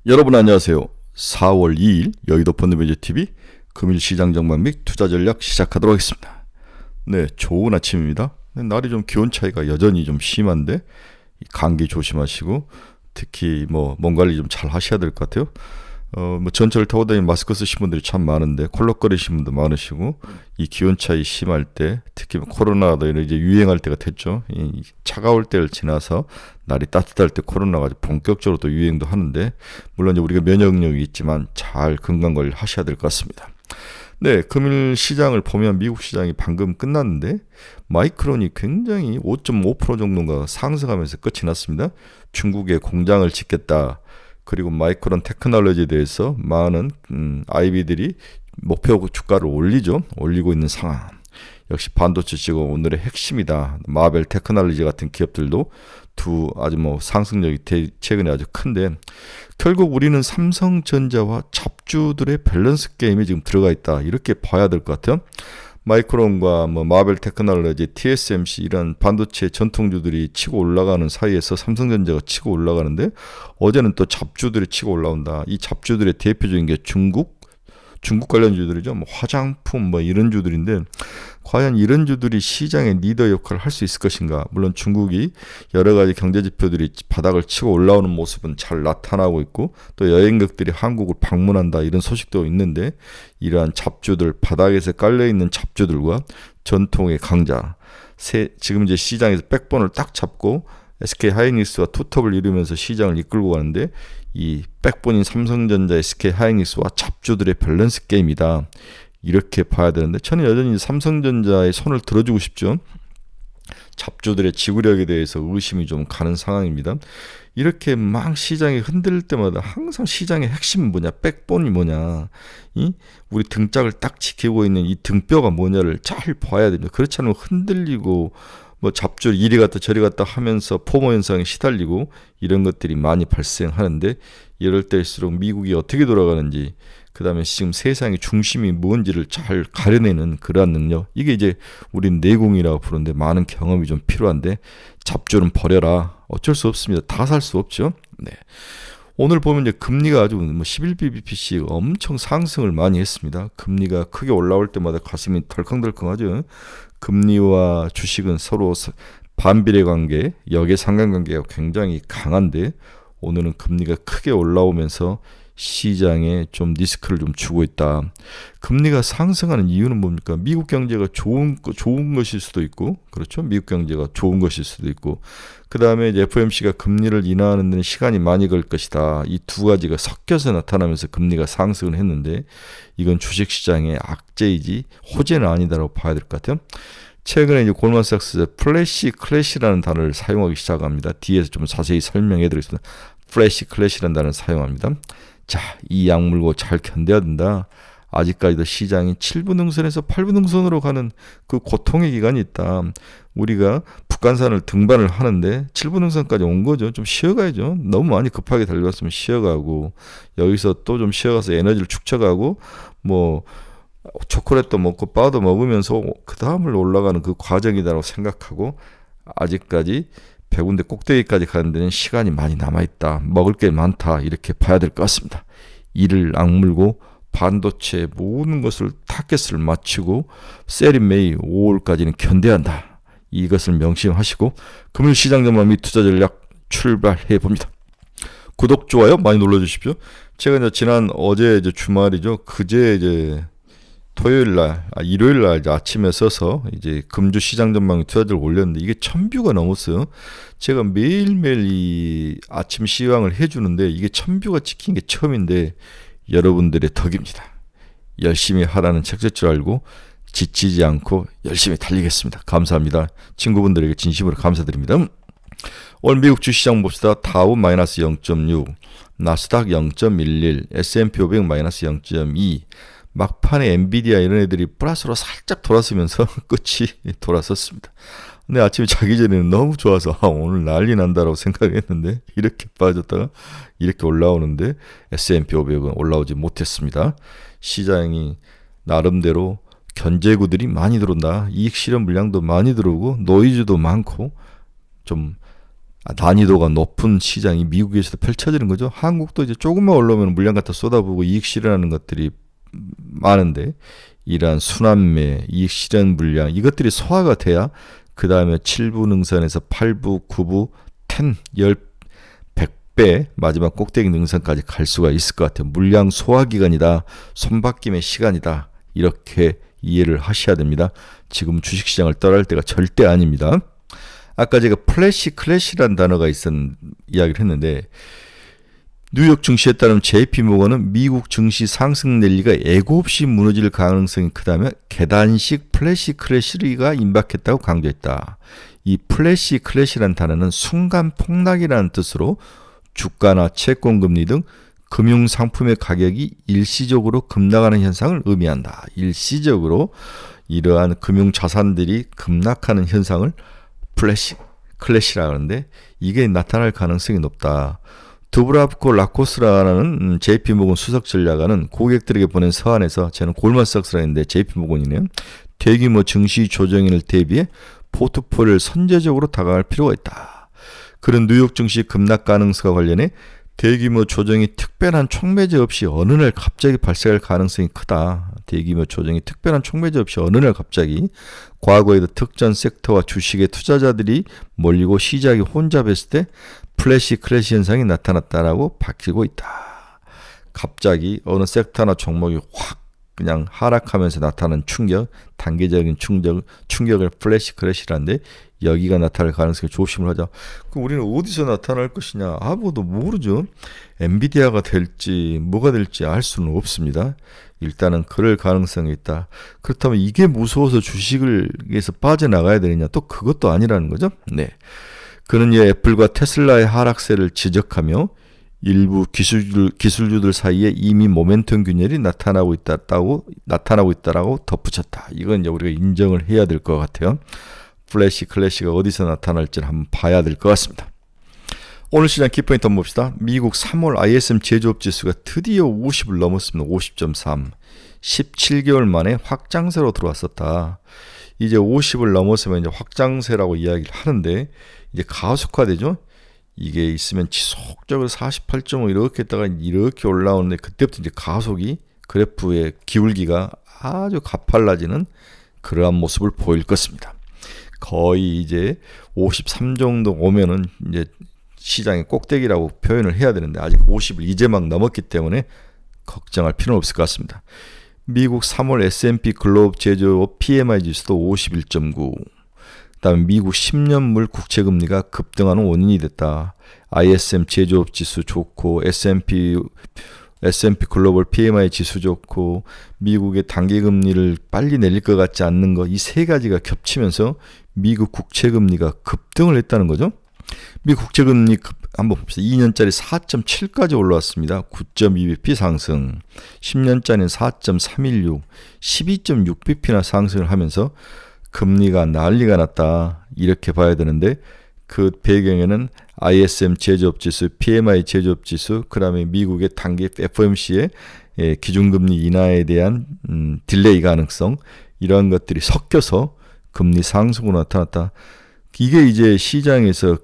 여러분 안녕하세요. 4월 2일 여의도 펀드매니저TV 금일 시장 전망 및 투자 전략 시작하도록 하겠습니다. 네, 좋은 아침입니다. 날이 좀 기온 차이가 여전히 좀 심한데 감기 조심하시고 특히 몸 관리 좀 잘 하셔야 될 것 같아요. 전철을 타고 다니면 마스크 쓰신 분들이 참 많은데 콜록거리신 분도 많으시고 이 기온 차이 심할 때 특히 코로나도 이제 유행할 때가 됐죠. 이 차가울 때를 지나서 날이 따뜻할 때 코로나가 본격적으로 또 유행도 하는데 물론 이제 우리가 면역력이 있지만 잘 건강관리 하셔야 될 것 같습니다. 네, 금일 시장을 보면 미국 시장이 방금 끝났는데 마이크론이 굉장히 5.5% 정도가 상승하면서 끝이 났습니다. 중국에 공장을 짓겠다. 그리고 마이크론 테크놀로지에 대해서 많은 IB들이 목표 주가를 올리고 있는 상황. 역시 반도체 지금 오늘의 핵심이다. 마벨 테크놀로지 같은 기업들도 아주 상승력이 최근에 아주 큰데 결국 우리는 삼성전자와 잡주들의 밸런스 게임에 지금 들어가 있다. 이렇게 봐야 될 것 같아요. 마이크론과 마벨 테크놀로지, TSMC 이런 반도체 전통주들이 치고 올라가는 사이에서 삼성전자가 치고 올라가는데 어제는 또 잡주들이 치고 올라온다. 이 잡주들의 대표적인 게 중국 관련 주들이죠. 화장품 이런 주들인데 과연 이런 주들이 시장의 리더 역할을 할 수 있을 것인가? 물론 중국이 여러 가지 경제 지표들이 바닥을 치고 올라오는 모습은 잘 나타나고 있고 또 여행객들이 한국을 방문한다 이런 소식도 있는데 이러한 잡주들 바닥에서 깔려 있는 잡주들과 전통의 강자 지금 이제 시장에서 백본을 딱 잡고 SK 하이닉스와 투톱을 이루면서 시장을 이끌고 가는데 이 백본인 삼성전자, SK 하이닉스와 잡주들의 밸런스 게임이다. 이렇게 봐야 되는데 저는 여전히 삼성전자의 손을 들어주고 싶죠. 잡주들의 지구력에 대해서 의심이 좀 가는 상황입니다. 이렇게 막 시장이 흔들릴 때마다 항상 시장의 핵심은 뭐냐, 백본이 뭐냐, 우리 등짝을 딱 지키고 있는 이 등뼈가 뭐냐를 잘 봐야 됩니다. 그렇지 않으면 흔들리고 잡주 이리 갔다 저리 갔다 하면서 포모 현상에 시달리고 이런 것들이 많이 발생하는데 이럴 때일수록 미국이 어떻게 돌아가는지 그 다음에 지금 세상의 중심이 뭔지를 잘 가려내는 그러한 능력 이게 이제 우린 내공이라고 부르는데 많은 경험이 좀 필요한데 잡주는 버려라. 어쩔 수 없습니다. 다 살 수 없죠. 네. 오늘 보면 이제 금리가 아주 11bp씩 엄청 상승을 많이 했습니다. 금리가 크게 올라올 때마다 가슴이 덜컹덜컹하죠. 금리와 주식은 서로 반비례 관계, 역의 상관관계가 굉장히 강한데 오늘은 금리가 크게 올라오면서 시장에 좀 리스크를 좀 주고 있다. 금리가 상승하는 이유는 뭡니까? 미국 경제가 좋은 것일 수도 있고, 그렇죠? 미국 경제가 좋은 것일 수도 있고, 그 다음에 FOMC가 금리를 인하하는 데는 시간이 많이 걸 것이다. 이 두 가지가 섞여서 나타나면서 금리가 상승을 했는데, 이건 주식시장의 악재이지 호재는 아니다라고 봐야 될 것 같아요. 최근에 이제 골만삭스 클래시라는 단어를 사용하기 시작합니다. 뒤에서 좀 자세히 설명해 드리겠습니다. 클래시라는 단어를 사용합니다. 자, 이 약물고 잘 견뎌야 된다. 아직까지도 시장이 7분 능선에서 8분 능선으로 가는 그 고통의 기간이 있다. 우리가 북한산을 등반을 하는데 7분 능선까지 온 거죠. 좀 쉬어가야죠. 너무 많이 급하게 달려갔으면 쉬어가고 여기서 또 좀 쉬어가서 에너지를 축적하고 초콜릿도 먹고 바도 먹으면서 그 다음을 올라가는 그 과정이다라고 생각하고 아직까지 백운대 꼭대기까지 가는 데는 시간이 많이 남아있다. 먹을 게 많다. 이렇게 봐야 될 것 같습니다. 이를 악물고 반도체 모든 것을 타겟을 맞추고 세린 메이 5월까지는 견뎌야 한다. 이것을 명심하시고 금일 시장 전망 및 투자 전략 출발해 봅니다. 구독, 좋아요 많이 눌러주십시오. 제가 어제 주말이죠. 그제 일요일 날 아침에 써서 이제 금주 시장 전망 투자들 올렸는데 이게 1000뷰가 넘었어요. 제가 매일매일 이 아침 시황을 해주는데 이게 1000뷰가 찍힌 게 처음인데 여러분들의 덕입니다. 열심히 하라는 책일 줄 알고 지치지 않고 열심히 달리겠습니다. 감사합니다. 친구분들에게 진심으로 감사드립니다. 오늘 미국 주시장 봅시다. 다우 마이너스 0.6, 나스닥 0.11, S&P 500 마이너스 0.2, 막판에 엔비디아 이런 애들이 플러스로 살짝 돌았으면서 끝이 돌아섰습니다. 근데 아침에 자기 전에는 너무 좋아서 오늘 난리 난다라고 생각했는데 이렇게 빠졌다가 이렇게 올라오는데 S&P 500은 올라오지 못했습니다. 시장이 나름대로 견제구들이 많이 들어온다. 이익 실현 물량도 많이 들어오고 노이즈도 많고 좀 난이도가 높은 시장이 미국에서도 펼쳐지는 거죠. 한국도 이제 조금만 올라오면 물량 갖다 쏟아부고 이익 실현하는 것들이 많은데 이러한 순환매, 이익 실현 물량 이것들이 소화가 돼야 그 다음에 7부 능선에서 8부, 9부, 10, 100배 마지막 꼭대기 능선까지 갈 수가 있을 것 같아요. 물량 소화 기간이다. 손바뀜의 시간이다. 이렇게 이해를 하셔야 됩니다. 지금 주식시장을 떠날 때가 절대 아닙니다. 아까 제가 플래시 클래시라는 단어가 이야기를 했는데 뉴욕 증시에 따르면 JP모건은 미국 증시 상승 랠리가 예고 없이 무너질 가능성이 크다며 계단식 플래시 클래시가 임박했다고 강조했다. 이 플래시 클래시라는 단어는 순간 폭락이라는 뜻으로 주가나 채권금리 등 금융상품의 가격이 일시적으로 급락하는 현상을 의미한다. 일시적으로 이러한 금융자산들이 급락하는 현상을 플래시 클래시라고 하는데 이게 나타날 가능성이 높다. 두브라브코 라코스라는 JP모건 수석 전략가는 고객들에게 보낸 서한에서 저는 골만삭스라 했는데 JP모건이네요. 대규모 증시 조정인을 대비해 포트폴리오를 선제적으로 다가갈 필요가 있다. 그런 뉴욕 증시 급락 가능성과 관련해 대규모 조정이 특별한 촉매제 없이 어느 날 갑자기 발생할 가능성이 크다. 대규모 조정이 특별한 촉매제 없이 어느 날 갑자기 과거에도 특정 섹터와 주식의 투자자들이 몰리고 시장이 혼잡했을 때 플래시 클래시 현상이 나타났다라고 밝히고 있다. 갑자기 어느 섹터나 종목이 확 그냥 하락하면서 나타나는 충격, 단계적인 충격을 플래시 클래시라는데 여기가 나타날 가능성이 조심을 하자. 그럼 우리는 어디서 나타날 것이냐? 아무도 모르죠. 엔비디아가 될지 뭐가 될지 알 수는 없습니다. 일단은 그럴 가능성이 있다. 그렇다면 이게 무서워서 주식에서 빠져나가야 되느냐? 또 그것도 아니라는 거죠. 네. 그는 이 애플과 테슬라의 하락세를 지적하며 일부 기술주들 사이에 이미 모멘텀 균열이 나타나고 있다라고 덧붙였다. 이건 이제 우리가 인정을 해야 될 것 같아요. 플래시 클래시가 어디서 나타날지를 한번 봐야 될 것 같습니다. 오늘 시장 키포인트 한번 봅시다. 미국 3월 ISM 제조업 지수가 드디어 50을 넘었습니다. 50.3. 17개월 만에 확장세로 들어왔었다. 이제 50을 넘었으면 이제 확장세라고 이야기를 하는데 이제 가속화되죠. 이게 있으면 지속적으로 48.5 이렇게 했다가 이렇게 올라오는데 그때부터 이제 가속이 그래프의 기울기가 아주 가팔라지는 그러한 모습을 보일 것입니다. 거의 이제 53 정도 오면은 이제 시장의 꼭대기라고 표현을 해야 되는데 아직 50을 이제 막 넘었기 때문에 걱정할 필요는 없을 것 같습니다. 미국 3월 S&P 글로벌 제조업 PMI 지수도 51.9. 그다음에 미국 10년물 국채금리가 급등하는 원인이 됐다. ISM 제조업 지수 좋고 S&P 글로벌 PMI 지수 좋고 미국의 단기금리를 빨리 내릴 것 같지 않는 거 이 세 가지가 겹치면서 미국 국채금리가 급등을 했다는 거죠. 미국 국채금리 한번 봅시다. 2년짜리 4.7까지 올라왔습니다. 9.2bp 상승. 10년짜리는 4.316, 12.6bp나 상승을 하면서 금리가 난리가 났다. 이렇게 봐야 되는데 그 배경에는 ISM 제조업지수, PMI 제조업지수, 그 다음에 미국의 단기 FOMC의 기준금리 인하에 대한 딜레이 가능성 이런 것들이 섞여서 금리 상승으로 나타났다. 이게 이제 시장에서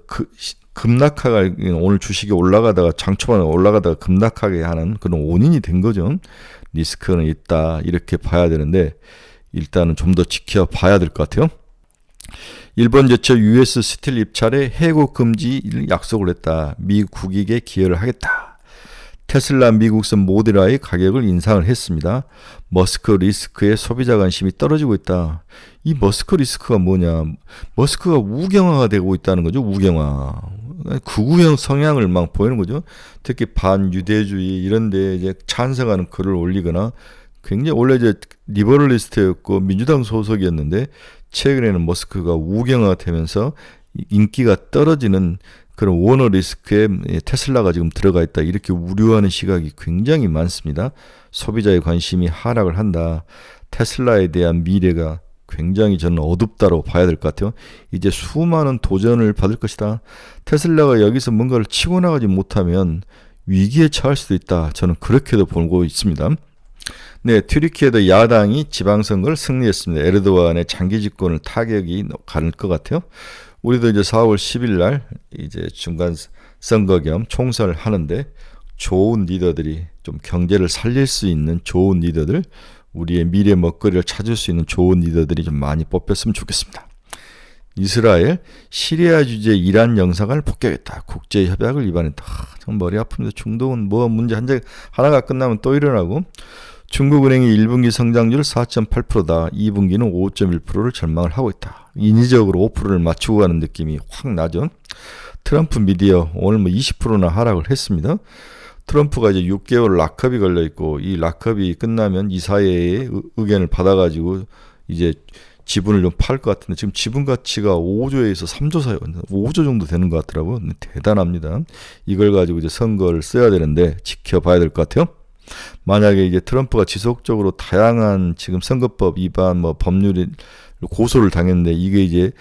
급락하가 오늘 주식이 올라가다가 장초반에 올라가다가 급락하게 하는 그런 원인이 된 거죠. 리스크는 있다 이렇게 봐야 되는데 일단은 좀 더 지켜봐야 될 것 같아요. 일본 제철 US 스틸 입찰에 해고 금지를 약속을 했다. 미국 국익에 기여를 하겠다. 테슬라 미국산 모델 Y의 가격을 인상을 했습니다. 머스크 리스크에 소비자 관심이 떨어지고 있다. 이 머스크 리스크가 뭐냐? 머스크가 우경화가 되고 있다는 거죠. 우경화. 극우형 성향을 막 보이는 거죠. 특히 반유대주의 이런 데 이제 찬성하는 글을 올리거나 굉장히 원래 이제 리버럴리스트였고 민주당 소속이었는데 최근에는 머스크가 우경화가 되면서 인기가 떨어지는 그런 워너 리스크에 테슬라가 지금 들어가 있다. 이렇게 우려하는 시각이 굉장히 많습니다. 소비자의 관심이 하락을 한다. 테슬라에 대한 미래가 굉장히 저는 어둡다고 봐야 될 것 같아요. 이제 수많은 도전을 받을 것이다. 테슬라가 여기서 뭔가를 치고 나가지 못하면 위기에 처할 수도 있다. 저는 그렇게도 보고 있습니다. 네, 튀르키예도 야당이 지방선거를 승리했습니다. 에르도안의 장기 집권을 타격이 가는 것 같아요. 우리도 이제 4월 10일 날 이제 중간 선거 겸 총선을 하는데 좋은 리더들이 좀 경제를 살릴 수 있는 좋은 리더들, 우리의 미래 먹거리를 찾을 수 있는 좋은 리더들이 좀 많이 뽑혔으면 좋겠습니다. 이스라엘, 시리아 주재 이란 영사관을 폭격했다. 국제협약을 위반했다. 참 머리 아픕니다. 중동은 뭐 문제 하나가 끝나면 또 일어나고. 중국은행이 1분기 성장률 4.8%다. 2분기는 5.1%를 전망을 하고 있다. 인위적으로 5%를 맞추고 가는 느낌이 확 나죠. 트럼프 미디어 오늘 뭐 20%나 하락을 했습니다. 트럼프가 이제 6개월 락업이 걸려 있고 이 락업이 끝나면 이사회의 의견을 받아가지고 이제 지분을 좀 팔 것 같은데 지금 지분 가치가 5조에서 3조 사이 5조 정도 되는 것 같더라고요. 대단합니다. 이걸 가지고 이제 선거를 써야 되는데 지켜봐야 될 것 같아요. 만약에 이제 트럼프가 지속적으로 다양한 지금 선거법 위반 뭐 법률이 고소를 당했는데 이게 이제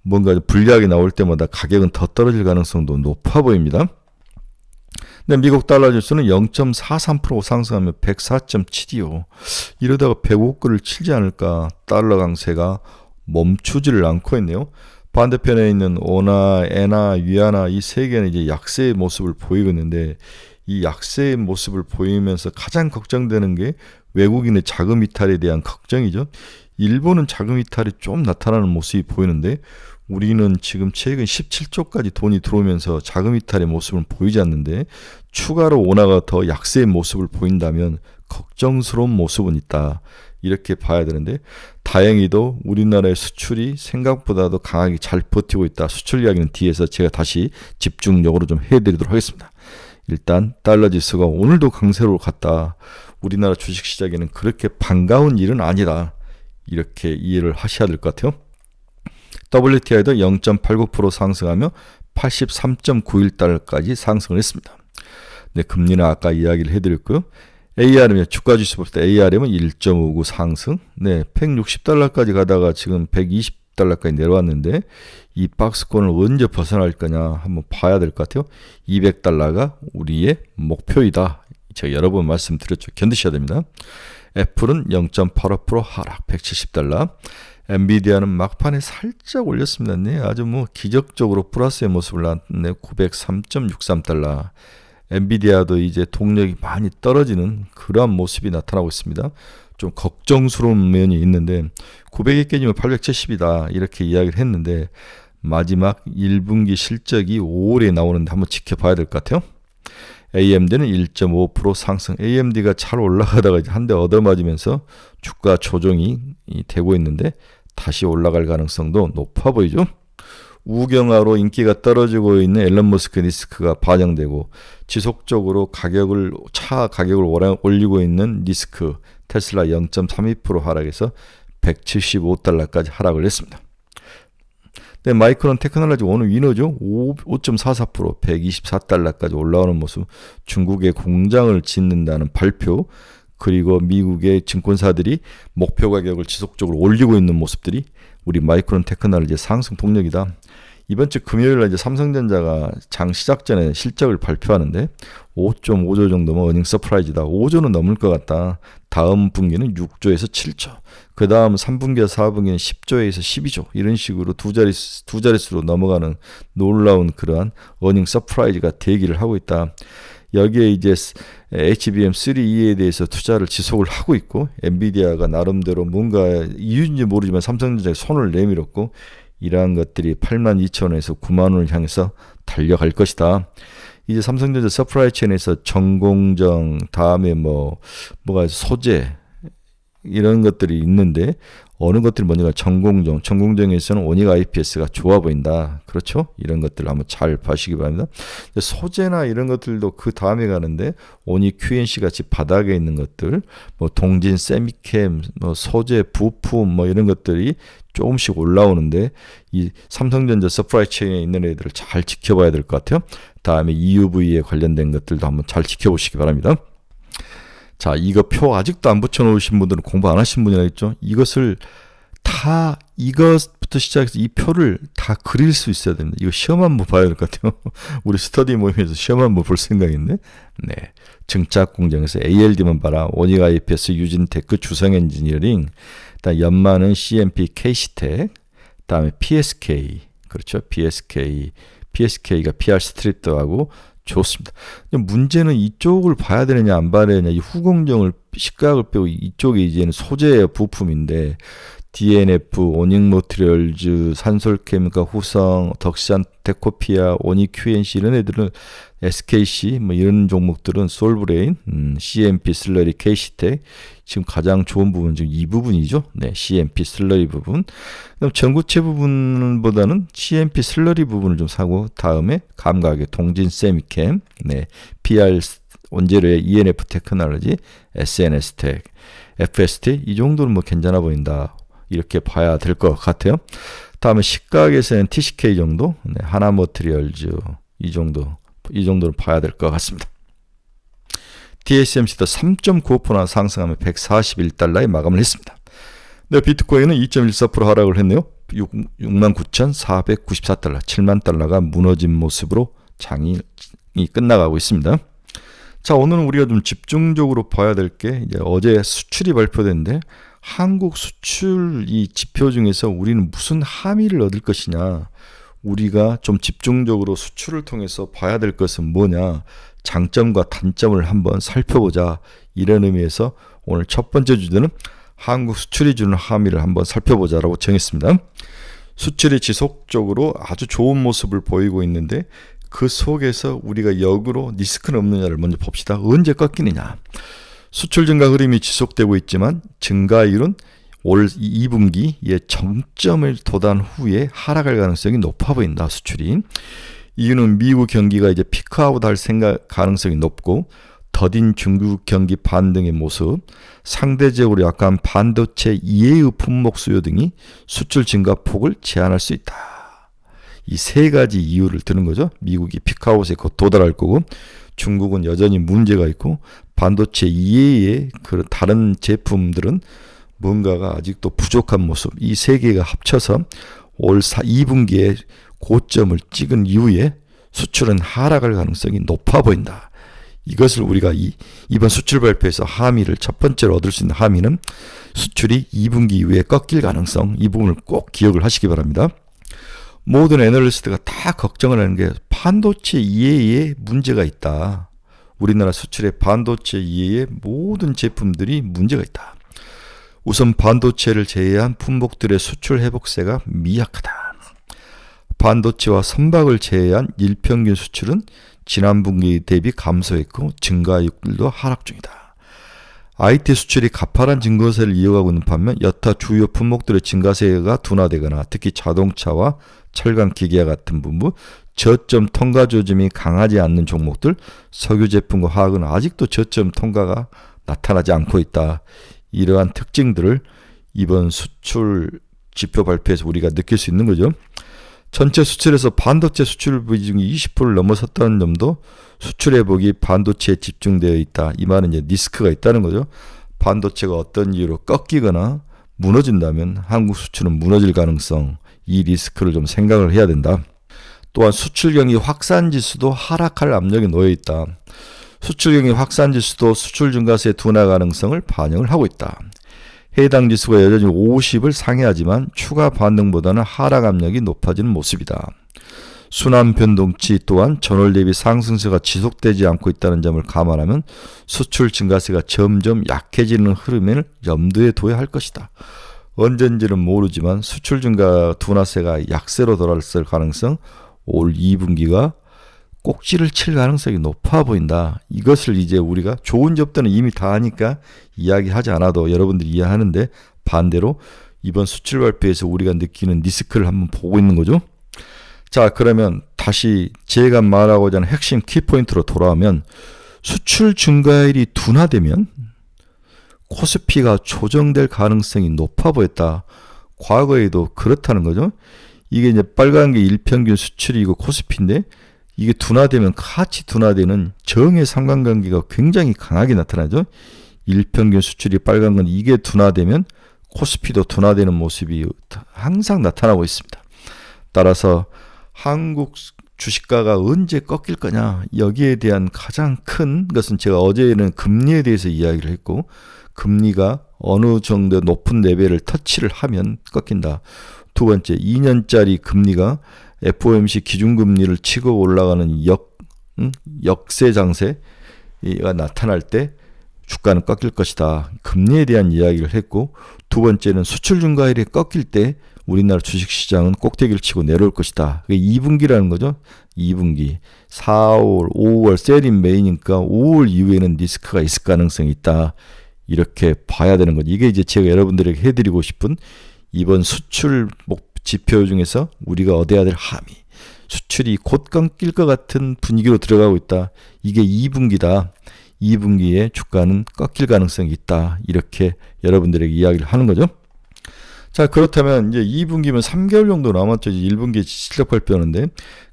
뭔가 불리하게 나올 때마다 가격은 더 떨어질 가능성도 높아 보입니다. 근데 미국 달러 지수는 0.43% 상승하며 104.7이요. 이러다가 105권을 치지 않을까. 달러 강세가 멈추지를 않고 있네요. 반대편에 있는 원화, 엔화, 위안화 이 세 개는 이제 약세의 모습을 보이고 있는데 이 약세의 모습을 보이면서 가장 걱정되는 게 외국인의 자금 이탈에 대한 걱정이죠. 일본은 자금 이탈이 좀 나타나는 모습이 보이는데 우리는 지금 최근 17조까지 돈이 들어오면서 자금 이탈의 모습은 보이지 않는데 추가로 원화가 더 약세의 모습을 보인다면 걱정스러운 모습은 있다. 이렇게 봐야 되는데 다행히도 우리나라의 수출이 생각보다도 강하게 잘 버티고 있다. 수출 이야기는 뒤에서 제가 다시 집중적으로 좀 해드리도록 하겠습니다. 일단 달러 지수가 오늘도 강세로 갔다. 우리나라 주식시장에는 그렇게 반가운 일은 아니다. 이렇게 이해를 하셔야 될 것 같아요. WTI도 0.89% 상승하며 83.91달러까지 상승을 했습니다. 네, 금리는 아까 이야기를 해드렸고요. ARM, 주가지수 볼 때 ARM은 1.59 상승, 네, 160달러까지 가다가 지금 120달러까지 내려왔는데 이 박스권을 언제 벗어날 거냐 한번 봐야 될 것 같아요. 200달러가 우리의 목표이다. 제가 여러 번 말씀드렸죠. 견디셔야 됩니다. 애플은 0.85% 하락, 170달러. 엔비디아는 막판에 살짝 올렸습니다. 네, 아주 뭐 기적적으로 플러스의 모습을 나타내 903.63달러. 엔비디아도 이제 동력이 많이 떨어지는 그러한 모습이 나타나고 있습니다. 좀 걱정스러운 면이 있는데 900이 깨지면 870이다 이렇게 이야기를 했는데 마지막 1분기 실적이 5월에 나오는데 한번 지켜봐야 될 것 같아요. AMD는 1.5% 상승. AMD가 잘 올라가다가 한 대 얻어맞으면서 주가 조정이 되고 있는데 다시 올라갈 가능성도 높아 보이죠. 우경화로 인기가 떨어지고 있는 앨런 머스크 리스크가 반영되고 지속적으로 차 가격을 올리고 있는 리스크 테슬라 0.32% 하락해서 175달러까지 하락을 했습니다. 네, 마이크론 테크놀로지 오늘 위너죠. 5.44% 124달러까지 올라오는 모습. 중국의 공장을 짓는다는 발표 그리고 미국의 증권사들이 목표 가격을 지속적으로 올리고 있는 모습들이 우리 마이크론 테크놀로지의 상승 동력이다. 이번 주 금요일 날 이제 삼성전자가 장 시작 전에 실적을 발표하는데 5.5조 정도면 어닝 서프라이즈다. 5조는 넘을 것 같다. 다음 분기는 6조에서 7조. 그 다음 3분기와 4분기는 10조에서 12조. 이런 식으로 두 자릿수로 넘어가는 놀라운 그러한 어닝 서프라이즈가 대기를 하고 있다. 여기에 이제 HBM3E에 대해서 투자를 지속을 하고 있고 엔비디아가 나름대로 뭔가 이유인지 모르지만 삼성전자에 손을 내밀었고 이러한 것들이 82,000원에서 9만원을 향해서 달려갈 것이다. 이제 삼성전자 서프라이 체인에서 전공정 다음에 뭐가 소재 이런 것들이 있는데 어느 것들이 뭔가 전공정에서는 오닉 IPS가 좋아 보인다. 그렇죠? 이런 것들 한번 잘 봐시기 바랍니다. 소재나 이런 것들도 그 다음에 가는데 오닉 QNC 같이 바닥에 있는 것들, 뭐 동진 세미캠, 뭐 소재 부품 뭐 이런 것들이 조금씩 올라오는데 이 삼성전자 서프라이 체인에 있는 애들을 잘 지켜봐야 될 것 같아요. 다음에 EUV에 관련된 것들도 한번 잘 지켜보시기 바랍니다. 자, 이거 표 아직도 안 붙여놓으신 분들은 공부 안 하신 분이라겠죠. 이것부터 시작해서 이 표를 다 그릴 수 있어야 됩니다. 이거 시험 한번 봐야 될 것 같아요. 우리 스터디 모임에서 시험 한번 볼 생각인데, 네. 증착 공정에서 ALD만 봐라. 오닉 IPS, 유진테크, 주성 엔지니어링, 연마는 CMP, KC텍, 다음에 PSK, 그렇죠. PSK가 PR 스트립도 하고 좋습니다. 문제는 이쪽을 봐야 되느냐 안 봐야 되느냐, 이 후공정을 시각을 빼고 이쪽이 이제는 소재 부품인데 DNF, 오닉모트리얼즈, 산솔케미카, 후성, 덕산, 데코피아, 오닉 QNC 이런 애들은 SKC 뭐 이런 종목들은 솔브레인, CMP 슬러리, KC텍 지금 가장 좋은 부분 지금 이 부분이죠. 네, CMP 슬러리 부분. 그럼 전구체 부분보다는 CMP 슬러리 부분을 좀 사고 다음에 감각의 동진 세미캠, 네, PR 원재료의 ENF 테크놀로지, SNS텍, FST 이 정도는 뭐 괜찮아 보인다. 이렇게 봐야 될 것 같아요. 다음에 시각에서는 TCK 정도, 네, 하나머트리얼즈 이 정도는 봐야 될 것 같습니다. TSMC도 3.95% 상승하며 141달러에 마감을 했습니다. 네, 비트코인은 2.14% 하락을 했네요. 69,494달러, 7만 달러가 무너진 모습으로 장이 끝나가고 있습니다. 자, 오늘은 우리가 좀 집중적으로 봐야 될 게 이제 어제 수출이 발표됐는데 한국 수출 이 지표 중에서 우리는 무슨 함의를 얻을 것이냐, 우리가 좀 집중적으로 수출을 통해서 봐야 될 것은 뭐냐, 장점과 단점을 한번 살펴보자, 이런 의미에서 오늘 첫 번째 주제는 한국 수출이 주는 함의를 한번 살펴보자라고 정했습니다. 수출이 지속적으로 아주 좋은 모습을 보이고 있는데 그 속에서 우리가 역으로 리스크는 없느냐를 먼저 봅시다. 언제 꺾이느냐. 수출 증가 흐름이 지속되고 있지만 증가율은 올 2분기에 정점을 도달한 후에 하락할 가능성이 높아 보인다. 수출이. 이유는 미국 경기가 이제 피크아웃 할 가능성이 높고 더딘 중국 경기 반등의 모습, 상대적으로 약간 반도체 이해의 품목 수요 등이 수출 증가 폭을 제한할 수 있다. 이 세 가지 이유를 드는 거죠. 미국이 피크아웃에 곧 도달할 거고 중국은 여전히 문제가 있고 반도체 이외의 그 다른 제품들은 뭔가가 아직도 부족한 모습, 이 세 개가 합쳐서 올 2분기에 고점을 찍은 이후에 수출은 하락할 가능성이 높아 보인다. 이것을 우리가 이번 수출 발표에서 함의를 첫 번째로 얻을 수 있는 함의는 수출이 2분기 이후에 꺾일 가능성, 이 부분을 꼭 기억을 하시기 바랍니다. 모든 애널리스트가 다 걱정을 하는 게 반도체 이외에 문제가 있다. 우리나라 수출의 반도체 이외의 모든 제품들이 문제가 있다. 우선 반도체를 제외한 품목들의 수출 회복세가 미약하다. 반도체와 선박을 제외한 일평균 수출은 지난 분기 대비 감소했고 증가율도 하락 중이다. IT 수출이 가파른 증가세를 이어가고 있는 반면 여타 주요 품목들의 증가세가 둔화되거나 특히 자동차와 철강 기계와 같은 부분, 저점 통과 조짐이 강하지 않는 종목들, 석유 제품과 화학은 아직도 저점 통과가 나타나지 않고 있다. 이러한 특징들을 이번 수출 지표 발표에서 우리가 느낄 수 있는 거죠. 전체 수출에서 반도체 수출 비중이 20%를 넘어섰다는 점도 수출 회복이 반도체에 집중되어 있다. 이 말은 이제 리스크가 있다는 거죠. 반도체가 어떤 이유로 꺾이거나 무너진다면 한국 수출은 무너질 가능성, 이 리스크를 좀 생각을 해야 된다. 또한 수출 경기 확산 지수도 하락할 압력이 놓여 있다. 수출 경기 확산 지수도 수출 증가세 둔화 가능성을 반영을 하고 있다. 해당 지수가 여전히 50을 상회하지만 추가 반등보다는 하락 압력이 높아지는 모습이다. 순환 변동치 또한 전월 대비 상승세가 지속되지 않고 있다는 점을 감안하면 수출 증가세가 점점 약해지는 흐름을 염두에 둬야 할 것이다. 언젠지는 모르지만 수출 증가 둔화세가 약세로 돌아설 가능성, 올 2분기가 꼭지를 칠 가능성이 높아 보인다. 이것을 이제 우리가 좋은 접대는 이미 다 하니까 이야기하지 않아도 여러분들이 이해하는데, 반대로 이번 수출 발표에서 우리가 느끼는 리스크를 한번 보고 있는 거죠. 자, 그러면 다시 제가 말하고자 하는 핵심 키포인트로 돌아오면, 수출 증가율이 둔화되면 코스피가 조정될 가능성이 높아 보였다. 과거에도 그렇다는 거죠. 이게 이제 빨간 게 일평균 수출이고 코스피인데, 이게 둔화되면 같이 둔화되는 정의 상관관계가 굉장히 강하게 나타나죠. 일평균 수출이 빨간 건 이게 둔화되면 코스피도 둔화되는 모습이 항상 나타나고 있습니다. 따라서 한국 주식가가 언제 꺾일 거냐, 여기에 대한 가장 큰 것은, 제가 어제는 금리에 대해서 이야기를 했고, 금리가 어느 정도 높은 레벨을 터치를 하면 꺾인다. 두 번째, 2년짜리 금리가 FOMC 기준금리를 치고 올라가는 역세 장세가 나타날 때 주가는 꺾일 것이다. 금리에 대한 이야기를 했고, 두 번째는 수출 증가율이 꺾일 때 우리나라 주식시장은 꼭대기를 치고 내려올 것이다. 그게 2분기라는 거죠. 2분기. 4월, 5월 셀인 메이니까 5월 이후에는 리스크가 있을 가능성이 있다. 이렇게 봐야 되는 거죠. 이게 이제 제가 여러분들에게 해드리고 싶은 이번 수출 지표 중에서 우리가 얻어야 될 함의. 수출이 곧 꺾일 것 같은 분위기로 들어가고 있다. 이게 2분기다. 2분기에 주가는 꺾일 가능성이 있다. 이렇게 여러분들에게 이야기를 하는 거죠. 자, 그렇다면 이제 2분기면 3개월 정도 남았죠. 1분기 실적 발표하는데,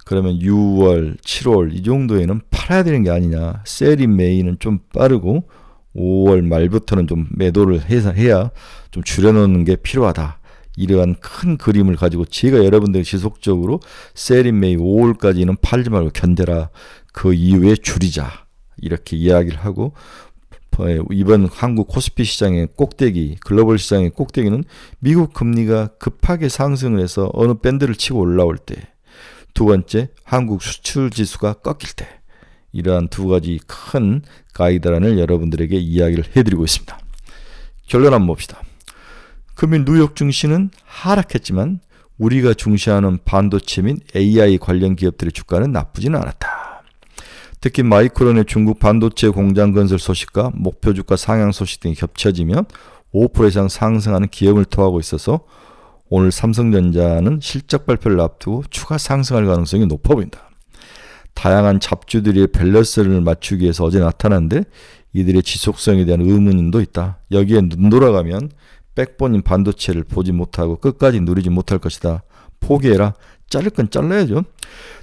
그러면 6월, 7월 이 정도에는 팔아야 되는 게 아니냐. 셀인 메이는 좀 빠르고 5월 말부터는 좀 매도를 해야 좀 줄여놓는 게 필요하다. 이러한 큰 그림을 가지고 제가 여러분들이 지속적으로 셀인 메이 5월까지는 팔지 말고 견뎌라. 그 이후에 줄이자. 이렇게 이야기를 하고, 이번 한국 코스피 시장의 꼭대기, 글로벌 시장의 꼭대기는 미국 금리가 급하게 상승을 해서 어느 밴드를 치고 올라올 때, 두 번째, 한국 수출 지수가 꺾일 때, 이러한 두 가지 큰 가이드라인을 여러분들에게 이야기를 해드리고 있습니다. 결론 한번 봅시다. 금일 뉴욕 증시는 하락했지만 우리가 중시하는 반도체 및 AI 관련 기업들의 주가는 나쁘지는 않았다. 특히 마이크론의 중국 반도체 공장 건설 소식과 목표 주가 상향 소식 등이 겹쳐지며 5% 이상 상승하는 기업을 토하고 있어서 오늘 삼성전자는 실적 발표를 앞두고 추가 상승할 가능성이 높아 보인다. 다양한 잡주들의 밸런스를 맞추기 위해서 어제 나타났는데 이들의 지속성에 대한 의문도 있다. 여기에 눈 돌아가면 백본인 반도체를 보지 못하고 끝까지 누리지 못할 것이다. 포기해라. 자를 건 잘라야죠.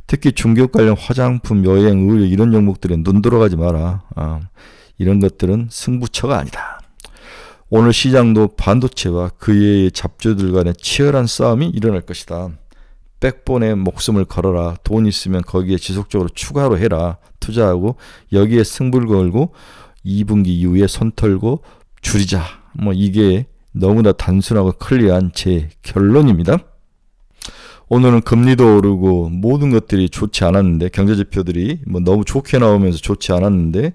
특히 중개업 관련 화장품, 여행, 의류 이런 종목들은 눈 돌아가지 마라. 이런 것들은 승부처가 아니다. 오늘 시장도 반도체와 그의 잡주들 간의 치열한 싸움이 일어날 것이다. 백본에 목숨을 걸어라. 돈 있으면 거기에 지속적으로 추가로 해라. 투자하고 여기에 승부를 걸고 2분기 이후에 손 털고 줄이자. 이게 너무나 단순하고 클리어한 제 결론입니다. 오늘은 금리도 오르고 모든 것들이 좋지 않았는데, 경제지표들이 너무 좋게 나오면서 좋지 않았는데,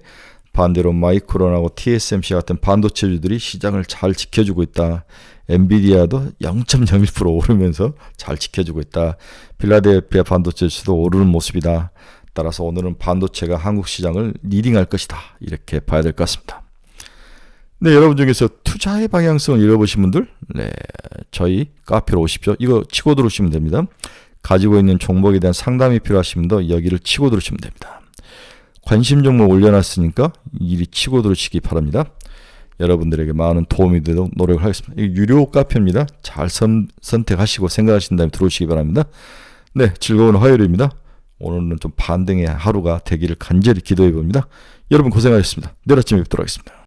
반대로 마이크론하고 TSMC 같은 반도체주들이 시장을 잘 지켜주고 있다. 엔비디아도 0.01% 오르면서 잘 지켜주고 있다. 필라델피아 반도체주도 오르는 모습이다. 따라서 오늘은 반도체가 한국 시장을 리딩할 것이다. 이렇게 봐야 될 것 같습니다. 네, 여러분 중에서 투자의 방향성을 잃어보신 분들, 네, 저희 카페로 오십시오. 이거 치고 들어오시면 됩니다. 가지고 있는 종목에 대한 상담이 필요하신 분도 여기를 치고 들어오시면 됩니다. 관심 종목 올려놨으니까 이리 치고 들어오시기 바랍니다. 여러분들에게 많은 도움이 되도록 노력을 하겠습니다. 이거 유료 카페입니다. 잘 선택하시고 생각하신 다음에 들어오시기 바랍니다. 네, 즐거운 화요일입니다. 오늘은 좀 반등의 하루가 되기를 간절히 기도해 봅니다. 여러분 고생하셨습니다. 내일 아침에 뵙도록 하겠습니다.